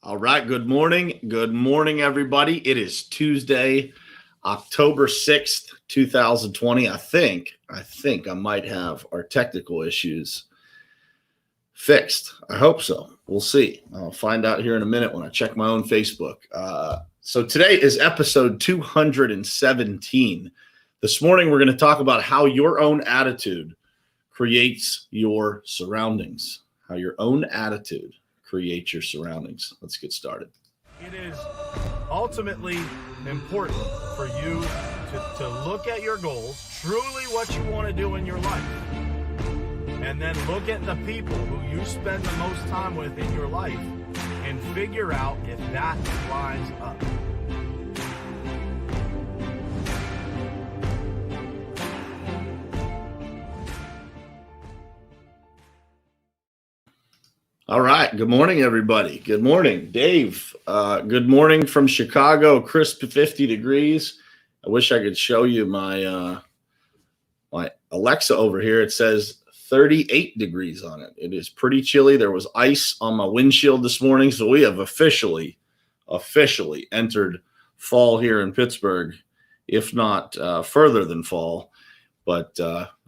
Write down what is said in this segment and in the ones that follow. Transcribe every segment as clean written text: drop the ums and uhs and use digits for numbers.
All right. Good morning. Good morning, everybody. It is Tuesday, October 6th, 2020. I think I might have our technical issues fixed. I hope so. We'll see. I'll find out here in a minute when I check my own Facebook. So today is episode 217. This morning, we're going to talk about how your own attitude creates your surroundings. How your own attitude create your surroundings. Let's get started. It is ultimately important for you to look at your goals, truly what you want to do in your life, and then look at the people who you spend the most time with in your life and figure out if that lines up. All right. Good morning, everybody. Good morning, Dave. Good morning from Chicago. Crisp 50 degrees. I wish I could show you my Alexa over here. It says 38 degrees on it. It is pretty chilly. There was ice on my windshield this morning, so we have officially entered fall here in Pittsburgh, if not further than fall. But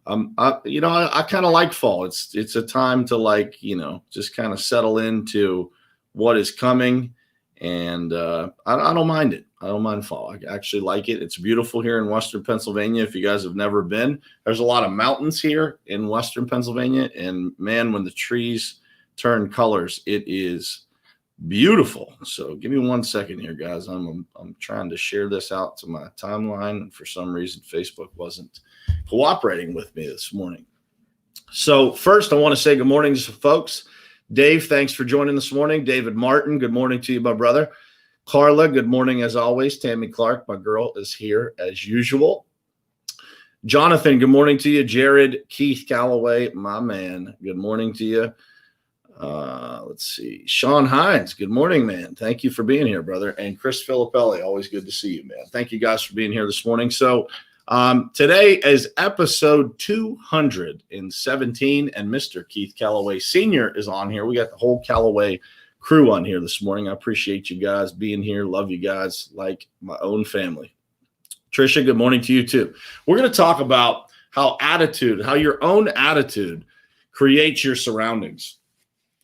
I kind of like fall. It's a time to just kind of settle into what is coming, and I don't mind it. I don't mind fall. I actually like it. It's beautiful here in Western Pennsylvania. If you guys have never been, there's a lot of mountains here in Western Pennsylvania, and man, when the trees turn colors, it is beautiful. So give me 1 second here, guys. I'm trying to share this out to my timeline, and for some reason, Facebook wasn't cooperating with me this morning. So first, I want to say good morning to some folks. Dave, thanks for joining this morning. David Martin, good morning to you, my brother. Carla, good morning as always. Tammy Clark, my girl, is here as usual. Jonathan, good morning to you. Jared, Keith Calloway, my man, good morning to you. Let's see. Sean Hines, good morning, man. Thank you for being here, brother. And Chris Filippelli, always good to see you, man. Thank you guys for being here this morning. So today is episode 217, and Mr. Keith Calloway Sr. is on here. We got the whole Calloway crew on here this morning. I appreciate you guys being here. Love you guys like my own family. Tricia, good morning to you too. We're going to talk about how your own attitude creates your surroundings.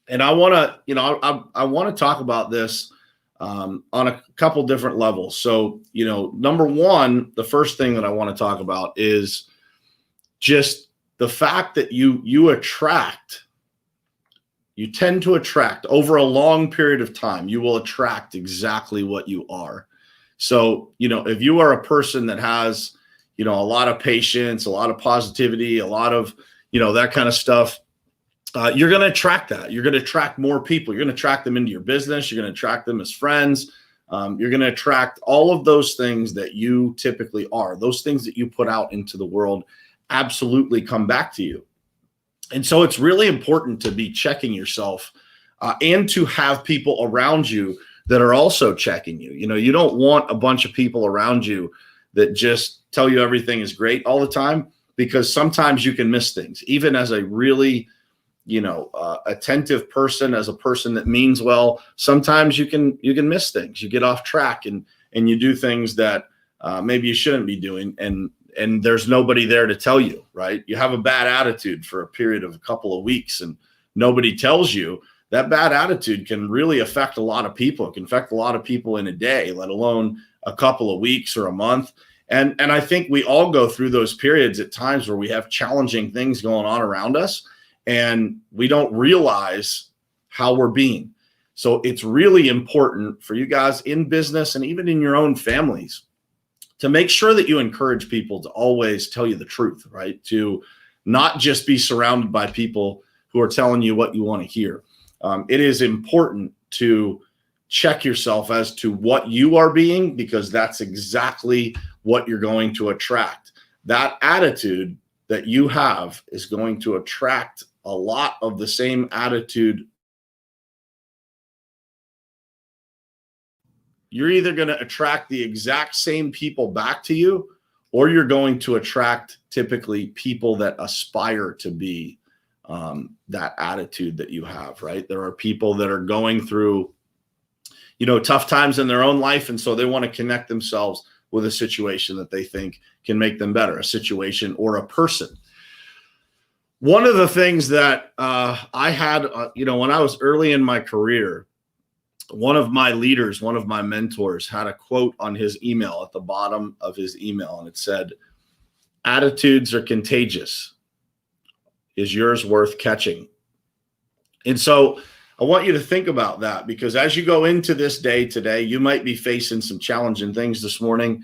And I want to talk about this on a couple different levels. So, number one, the first thing that I want to talk about is just the fact that you tend to attract over a long period of time. You will attract exactly what you are. So, if you are a person that has, a lot of patience, a lot of positivity, a lot of, that kind of stuff, you're going to attract that. You're going to attract more people. You're going to attract them into your business. You're going to attract them as friends. You're going to attract all of those things that you typically are. Those things that you put out into the world absolutely come back to you. And so it's really important to be checking yourself and to have people around you that are also checking you. You don't want a bunch of people around you that just tell you everything is great all the time, because sometimes you can miss things. Even as a really attentive person, as a person that means well, sometimes you can miss things. You get off track and you do things that maybe you shouldn't be doing, and there's nobody there to tell you, right? You have a bad attitude for a period of a couple of weeks and nobody tells you. That bad attitude can really affect a lot of people. It can affect a lot of people in a day, let alone a couple of weeks or a month. And I think we all go through those periods at times where we have challenging things going on around us, and we don't realize how we're being. So it's really important for you guys in business and even in your own families to make sure that you encourage people to always tell you the truth, right? To not just be surrounded by people who are telling you what you want to hear. It is important to check yourself as to what you are being, because that's exactly what you're going to attract. That attitude that you have is going to attract a lot of the same attitude. You're either going to attract the exact same people back to you, or you're going to attract typically people that aspire to be that attitude that you have, right? There are people that are going through tough times in their own life. And so they want to connect themselves with a situation that they think can make them better, a situation or a person. One of the things that I had, when I was early in my career, one of my leaders, one of my mentors had a quote on his email at the bottom of his email. And it said, "Attitudes are contagious. Is yours worth catching?" And so I want you to think about that, because as you go into this day today, you might be facing some challenging things this morning.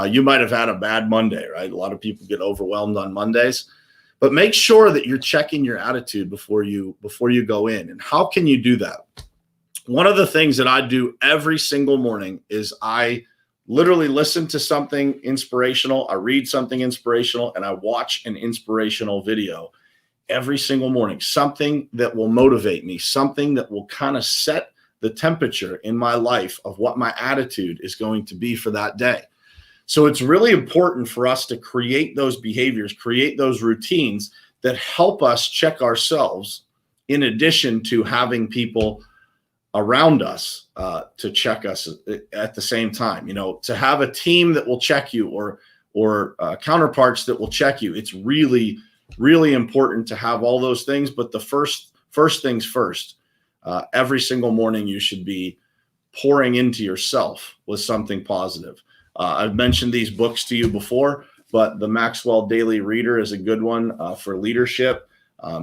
You might have had a bad Monday, right? A lot of people get overwhelmed on Mondays, but make sure that you're checking your attitude before you go in. And how can you do that? One of the things that I do every single morning is I literally listen to something inspirational. I read something inspirational, and I watch an inspirational video every single morning, something that will motivate me, something that will kind of set the temperature in my life of what my attitude is going to be for that day. So it's really important for us to create those behaviors, create those routines that help us check ourselves, in addition to having people around us to check us at the same time. To have a team that will check you, or counterparts that will check you. It's really, really important to have all those things. But the first things first, every single morning you should be pouring into yourself with something positive. I've mentioned these books to you before, but the Maxwell Daily Reader is a good one for leadership.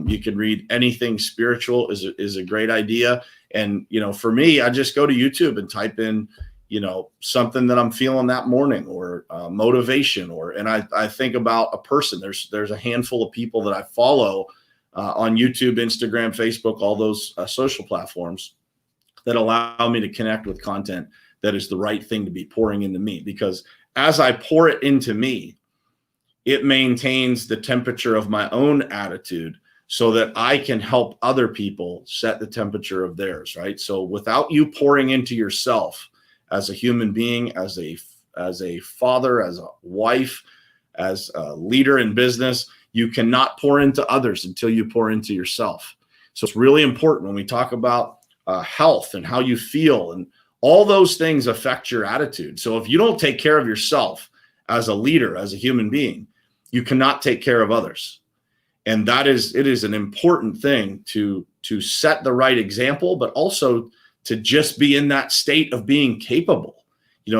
You can read anything spiritual is a great idea. And, for me, I just go to YouTube and type in, something that I'm feeling that morning, or motivation, and I think about a person. There's a handful of people that I follow on YouTube, Instagram, Facebook, all those social platforms that allow me to connect with content that is the right thing to be pouring into me. Because as I pour it into me, it maintains the temperature of my own attitude, so that I can help other people set the temperature of theirs, right? So without you pouring into yourself as a human being, as a father, as a wife, as a leader in business, you cannot pour into others until you pour into yourself. So it's really important when we talk about health and how you feel, and all those things affect your attitude. So if you don't take care of yourself as a leader, as a human being, you cannot take care of others. And it is an important thing to set the right example, but also to just be in that state of being capable.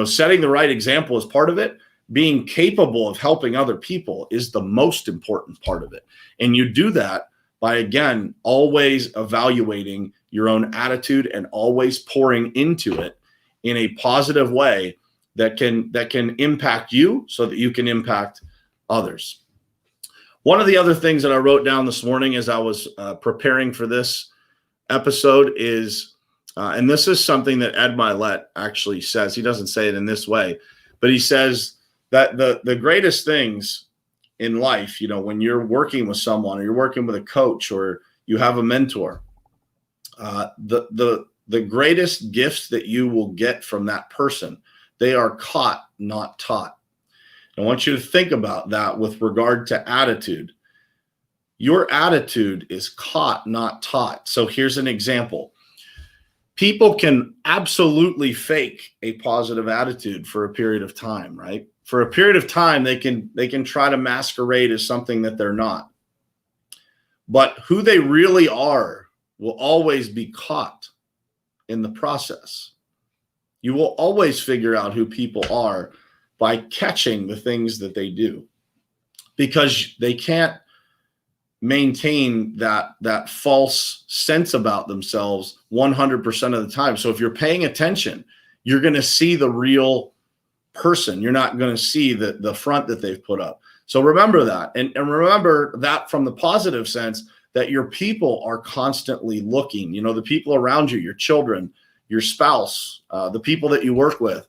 Setting the right example is part of it. Being capable of helping other people is the most important part of it. And you do that by, again, always evaluating your own attitude and always pouring into it in a positive way that can impact you, so that you can impact others. One of the other things that I wrote down this morning as I was preparing for this episode is, and this is something that Ed Milet actually says. He doesn't say it in this way, but he says that the greatest things in life, when you're working with someone, or you're working with a coach, or you have a mentor, the greatest gifts that you will get from that person, they are caught, not taught. I want you to think about that with regard to attitude. Your attitude is caught, not taught. So here's an example. People can absolutely fake a positive attitude for a period of time, right? For a period of time, they can try to masquerade as something that they're not. But who they really are will always be caught in the process. You will always figure out who people are by catching the things that they do, because they can't maintain that false sense about themselves 100% of the time. So if you're paying attention, you're going to see the real person. You're not going to see the front that they've put up. So remember that, and remember that from the positive sense, that your people are constantly looking. The people around you, your children, your spouse, the people that you work with,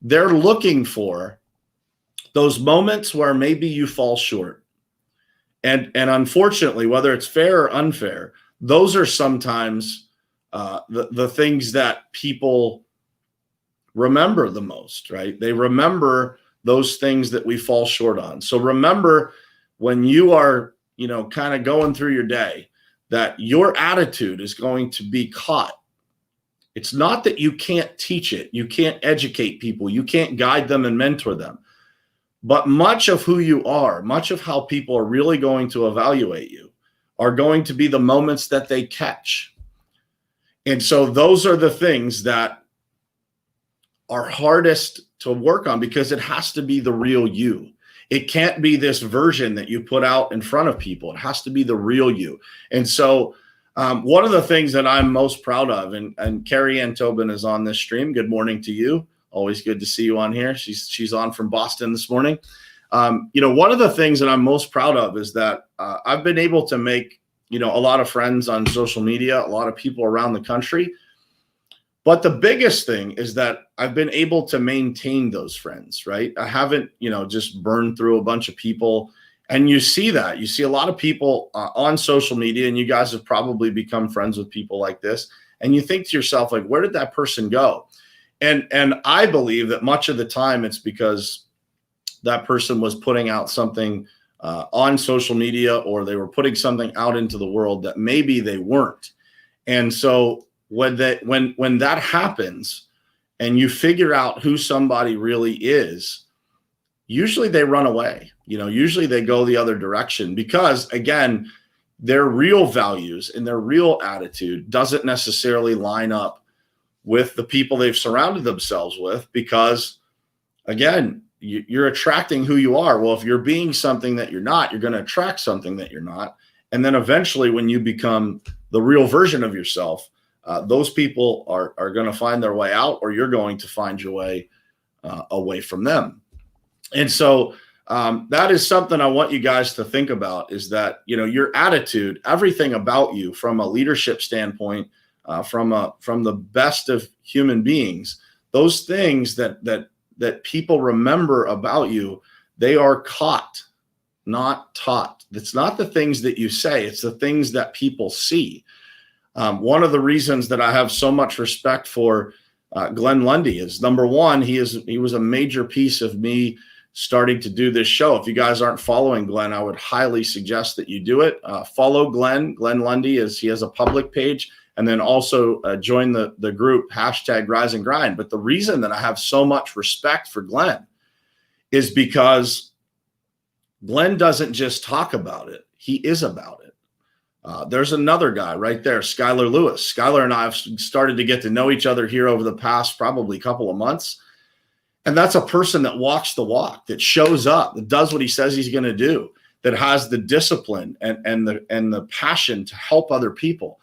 they're looking for those moments where maybe you fall short. And unfortunately, whether it's fair or unfair, those are sometimes the things that people remember the most, right? They remember those things that we fall short on. So remember, when you are, kind of going through your day, that your attitude is going to be caught. It's not that you can't teach it, you can't educate people, you can't guide them and mentor them. But much of who you are, much of how people are really going to evaluate you are going to be the moments that they catch. And so those are the things that are hardest to work on, because it has to be the real you. It can't be this version that you put out in front of people. It has to be the real you. And so one of the things that I'm most proud of, and Carrie Ann Tobin is on this stream. Good morning to you. Always good to see you on here. She's on from Boston this morning. One of the things that I'm most proud of is that I've been able to make, a lot of friends on social media, a lot of people around the country. But the biggest thing is that I've been able to maintain those friends, right? I haven't, just burned through a bunch of people. And you see that. You see a lot of people on social media, and you guys have probably become friends with people like this. And you think to yourself, like, where did that person go? And I believe that much of the time it's because that person was putting out something on social media, or they were putting something out into the world that maybe they weren't. And so when that happens and you figure out who somebody really is, usually they run away. Usually they go the other direction, because again, their real values and their real attitude doesn't necessarily line up with the people they've surrounded themselves with, because again, you're attracting who you are. Well, if you're being something that you're not, you're going to attract something that you're not. And then eventually when you become the real version of yourself, those people are going to find their way out, or you're going to find your way away from them. And so that is something I want you guys to think about, is that, your attitude, everything about you from a leadership standpoint, from the best of human beings, those things that people remember about you, they are caught, not taught. It's not the things that you say, it's the things that people see. One of the reasons that I have so much respect for Glenn Lundy is, number one, he was a major piece of me starting to do this show. If you guys aren't following Glenn, I would highly suggest that you do it. Follow Glenn Lundy, he has a public page, and then also join the group #Rise and Grind. But the reason that I have so much respect for Glenn is because Glenn doesn't just talk about it, he is about it. There's another guy right there, Skylar Lewis. Skylar and I have started to get to know each other here over the past probably couple of months. And that's a person that walks the walk, that shows up, that does what he says he's going to do, that has the discipline and the passion to help other people.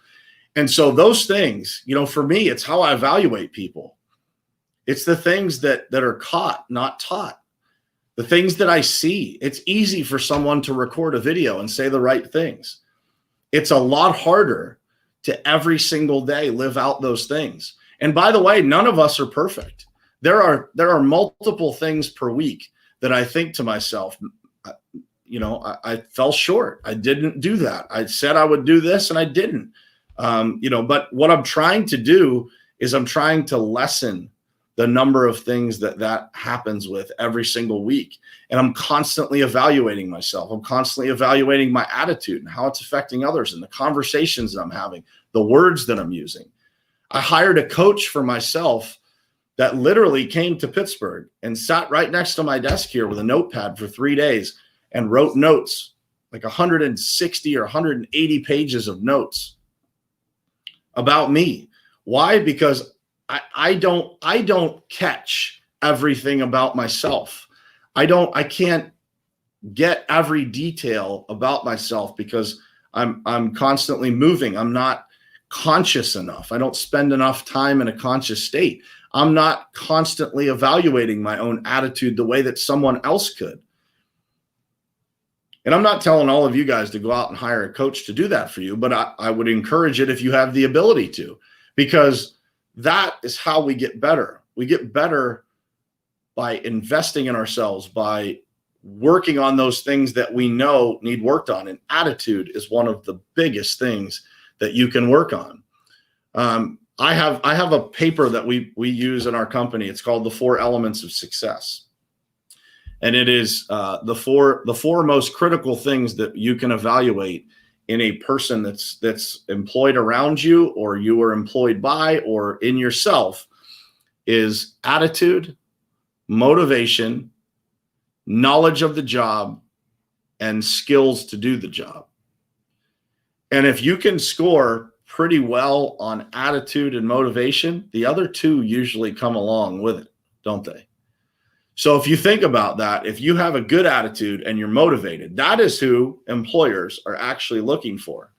And so those things, for me, it's how I evaluate people. It's the things that are caught, not taught. The things that I see. It's easy for someone to record a video and say the right things. It's a lot harder to every single day live out those things. And by the way, none of us are perfect. There are multiple things per week that I think to myself, I fell short. I didn't do that. I said I would do this and I didn't. But what I'm trying to do is I'm trying to lessen the number of things that happens with every single week. And I'm constantly evaluating myself. I'm constantly evaluating my attitude and how it's affecting others, and the conversations that I'm having, the words that I'm using. I hired a coach for myself that literally came to Pittsburgh and sat right next to my desk here with a notepad for 3 days and wrote notes, like 160 or 180 pages of notes about me. Why? Because I don't catch everything about myself. I can't get every detail about myself because I'm constantly moving. I'm not conscious enough. I don't spend enough time in a conscious state. I'm not constantly evaluating my own attitude the way that someone else could. And I'm not telling all of you guys to go out and hire a coach to do that for you, but I would encourage it if you have the ability to, because that is how we get better. We get better by investing in ourselves, by working on those things that we know need worked on. And attitude is one of the biggest things that you can work on. I have a paper that we use in our company. It's called the 4 Elements of Success. And it is the four most critical things that you can evaluate in a person that's employed around you, or you are employed by, or in yourself, is attitude, motivation, knowledge of the job, and skills to do the job. And if you can score pretty well on attitude and motivation, the other two usually come along with it, don't they? So if you think about that, if you have a good attitude and you're motivated, that is who employers are actually looking for.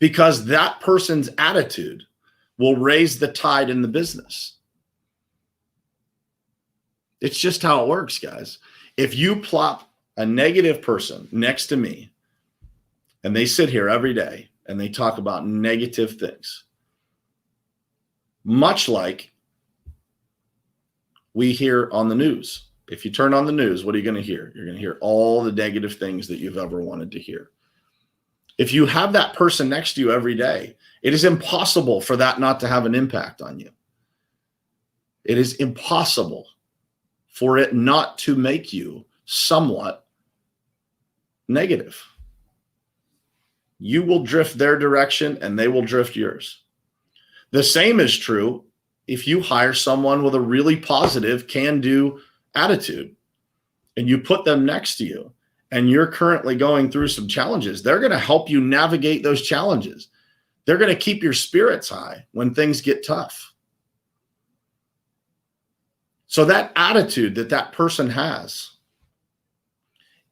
Because that person's attitude will raise the tide in the business. It's just how it works, guys. If you plop a negative person next to me and they sit here every day and they talk about negative things, much like we hear on the news. If you turn on the news, what are you going to hear? You're going to hear all the negative things that you've ever wanted to hear. If you have that person next to you every day, it is impossible for that not to have an impact on you. It is impossible for it not to make you somewhat negative. You will drift their direction and they will drift yours. The same is true if you hire someone with a really positive can-do attitude and you put them next to you and you're currently going through some challenges, they're going to help you navigate those challenges. They're going to keep your spirits high when things get tough. So that attitude that that person has,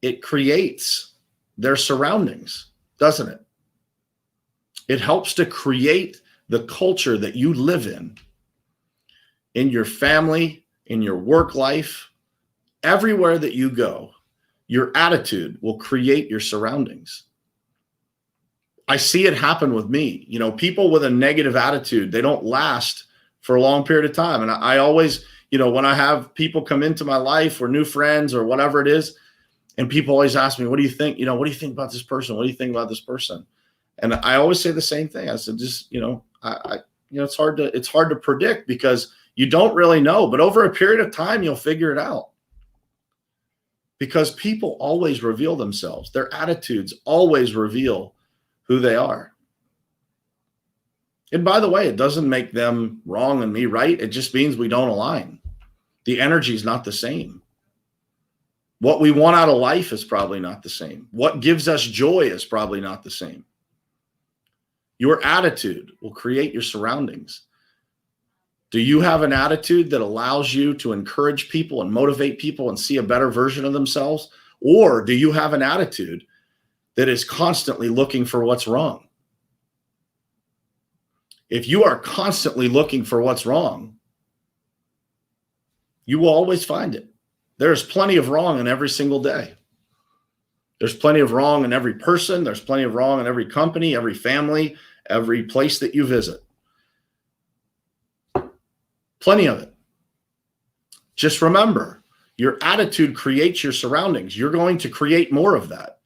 it creates their surroundings, doesn't it? It helps to create the culture that you live in your family, in your work life, everywhere that you go. Your attitude will create your surroundings. I see it happen with me. You know, people with a negative attitude, they don't last for a long period of time. And I always, you know, when I have people come into my life or new friends or whatever it is, and people always ask me, what do you think? You know, what do you think about this person? What do you think about this person? And I always say the same thing. I said, just, you know, it's hard to predict because you don't really know, but over a period of time, you'll figure it out. Because people always reveal themselves. Their attitudes always reveal who they are. And by the way, it doesn't make them wrong and me right. It just means we don't align. The energy is not the same. What we want out of life is probably not the same. What gives us joy is probably not the same. Your attitude will create your surroundings. Do you have an attitude that allows you to encourage people and motivate people and see a better version of themselves? Or do you have an attitude that is constantly looking for what's wrong? If you are constantly looking for what's wrong, you will always find it. There's plenty of wrong in every single day. There's plenty of wrong in every person. There's plenty of wrong in every company, every family, every place that you visit. Plenty of it. Just remember, your attitude creates your surroundings. You're going to create more of that.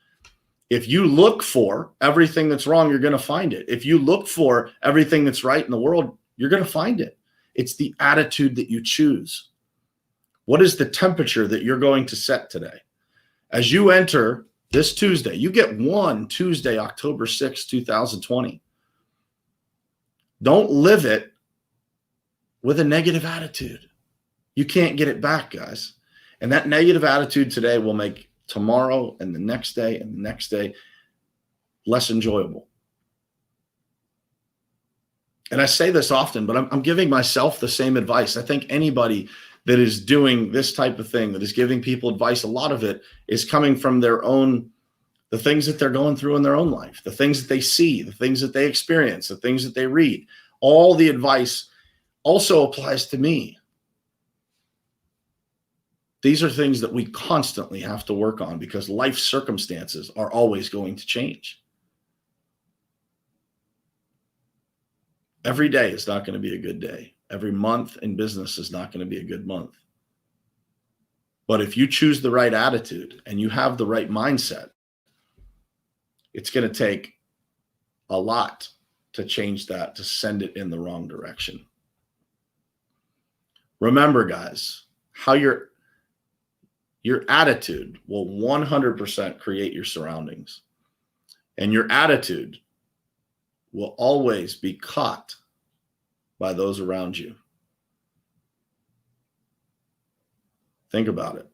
If you look for everything that's wrong, you're going to find it. If you look for everything that's right in the world, you're going to find it. It's the attitude that you choose. What is the temperature that you're going to set today? As you enter this Tuesday, you get one Tuesday, October 6, 2020. Don't live it with a negative attitude. You can't get it back, guys. And that negative attitude today will make tomorrow and the next day and the next day less enjoyable. And I say this often, but I'm giving myself the same advice. I think anybody that is doing this type of thing, that is giving people advice, a lot of it is coming from their own, the things that they're going through in their own life, the things that they see, the things that they experience, the things that they read. All the advice also applies to me. These are things that we constantly have to work on because life circumstances are always going to change. Every day is not going to be a good day. Every month in business is not going to be a good month. But if you choose the right attitude and you have the right mindset, it's going to take a lot to change that, to send it in the wrong direction. Remember, guys, how your attitude will 100% create your surroundings. And your attitude will always be caught by those around you. Think about it.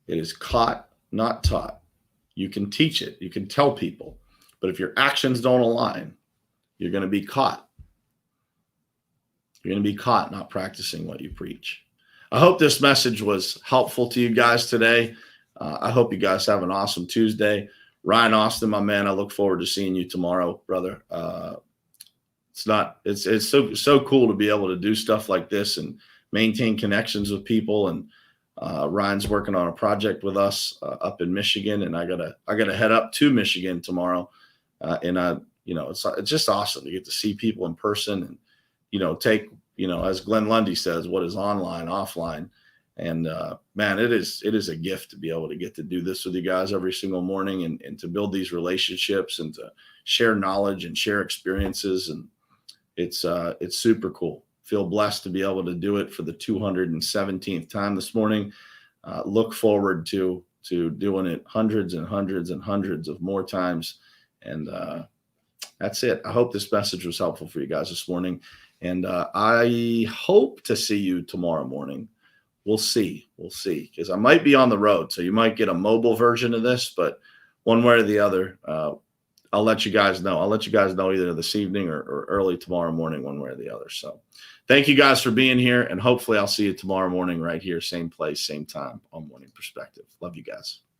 It is caught, not taught. You can teach it. You can tell people. But if your actions don't align, you're going to be caught. You're going to be caught not practicing what you preach. I hope this message was helpful to you guys today. I hope you guys have an awesome Tuesday. Ryan Austin, my man, I look forward to seeing you tomorrow, brother. It's so cool to be able to do stuff like this and maintain connections with people. And Ryan's working on a project with us up in Michigan, and I gotta head up to Michigan tomorrow. It's just awesome to get to see people in person and take as Glenn Lundy says, what is online, offline. And man, it is a gift to be able to get to do this with you guys every single morning and to build these relationships and to share knowledge and share experiences. And it's super cool. Feel blessed to be able to do it for the 217th time this morning. Look forward to doing it hundreds and hundreds and hundreds of more times. And that's it. I hope this message was helpful for you guys this morning. And I hope to see you tomorrow morning. We'll see, because I might be on the road. So you might get a mobile version of this, but one way or the other, I'll let you guys know. I'll let you guys know either this evening or early tomorrow morning, one way or the other. So thank you guys for being here. And hopefully I'll see you tomorrow morning right here, same place, same time on Morning Perspective. Love you guys.